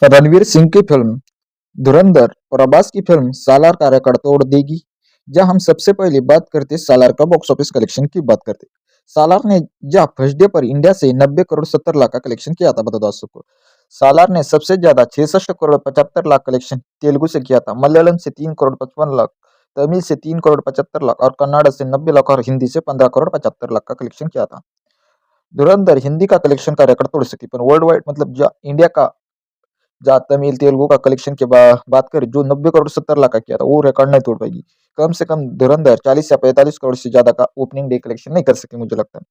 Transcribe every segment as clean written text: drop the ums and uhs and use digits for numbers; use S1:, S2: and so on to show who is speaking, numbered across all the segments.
S1: रणवीर सिंह की फिल्म धुरंधर और अब्बास की फिल्म सालार का रिकॉर्ड तोड़ देगी। जहां हम सबसे पहले बात करते सालार का बॉक्स ऑफिस कलेक्शन की बात करते। सालार ने जहां फर्स्ट डे पर इंडिया से 90 करोड़ 70 लाख का कलेक्शन किया था, बता दर्शकों को। सालार ने सबसे ज्यादा 66 करोड़ 75 लाख कलेक्शन तेलुगु से किया था, मलयालम से 3 करोड़ 55 लाख, तमिल से 3 करोड़ 75 लाख और कन्नाडा से 90 लाख और हिंदी से 15 करोड़ 75 लाख का कलेक्शन किया था। धुरंधर हिंदी का कलेक्शन का रिकॉर्ड तोड़ सकी, पर वर्ल्ड वाइड मतलब इंडिया का जहाँ तमिल तेलुगु का कलेक्शन की बात करें, जो 90 करोड़ 70 लाख का किया था, वो रिकॉर्ड नहीं तोड़ पाएगी। कम से कम धुरंधर 40 या 45 करोड़ से ज्यादा का ओपनिंग डे कलेक्शन नहीं कर सके, मुझे लगता है।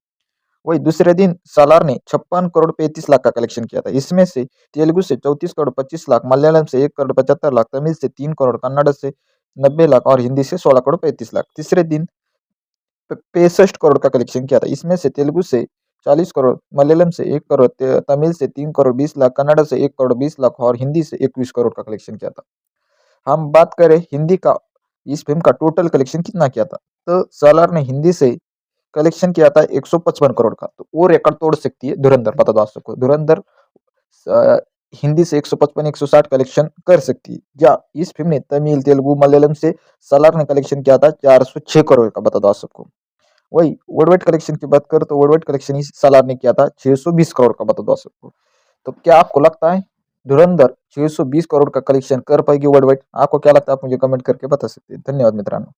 S1: वही दूसरे दिन सालार ने 56 करोड़ 35 लाख का कलेक्शन किया था। इसमें से तेलुगु से 34 करोड़ 25 लाख, मलयालम से 1 करोड़ 75 लाख, तमिल से 3 करोड़, कन्नड़ से 90 लाख और हिंदी से 16 करोड़ 35 लाख। तीसरे दिन 65 करोड़ का कलेक्शन किया था। इसमें से तेलुगु से 40 करोड़, मलयालम से 1 करोड़, तमिल से 3 करोड़ 20 लाख, कन्नड़ से 1 करोड़ 20 लाख और हिंदी से 21 करोड़ का कलेक्शन किया था। हम बात करें हिंदी का, इस फिल्म का टोटल कलेक्शन कितना किया था, तो सालार ने हिंदी से कलेक्शन किया था 155 करोड़ का। तो वो रिकॉर्ड तोड़ सकती है धुरंधर, बता दो आप सबको। धुरंधर अ, हिंदी से 155 160 कलेक्शन कर सकती है। या इस फिल्म ने तमिल तेलुगु मलयालम से सालार ने कलेक्शन किया था 406 करोड़ का, बता दो आप सबको। वही वर्ल्ड वाइड कलेक्शन की बात करें तो वर्ल्ड वाइड कलेक्शन इस सालार ने किया था 620 करोड़ का, बता दो आप सबको। तो क्या आपको लगता है धुरंधर 620 करोड़ का कलेक्शन कर पाएगी वर्ल्ड वाइड? आपको क्या लगता है, आप मुझे कमेंट करके बता सकते हैं। धन्यवाद मित्रांनो।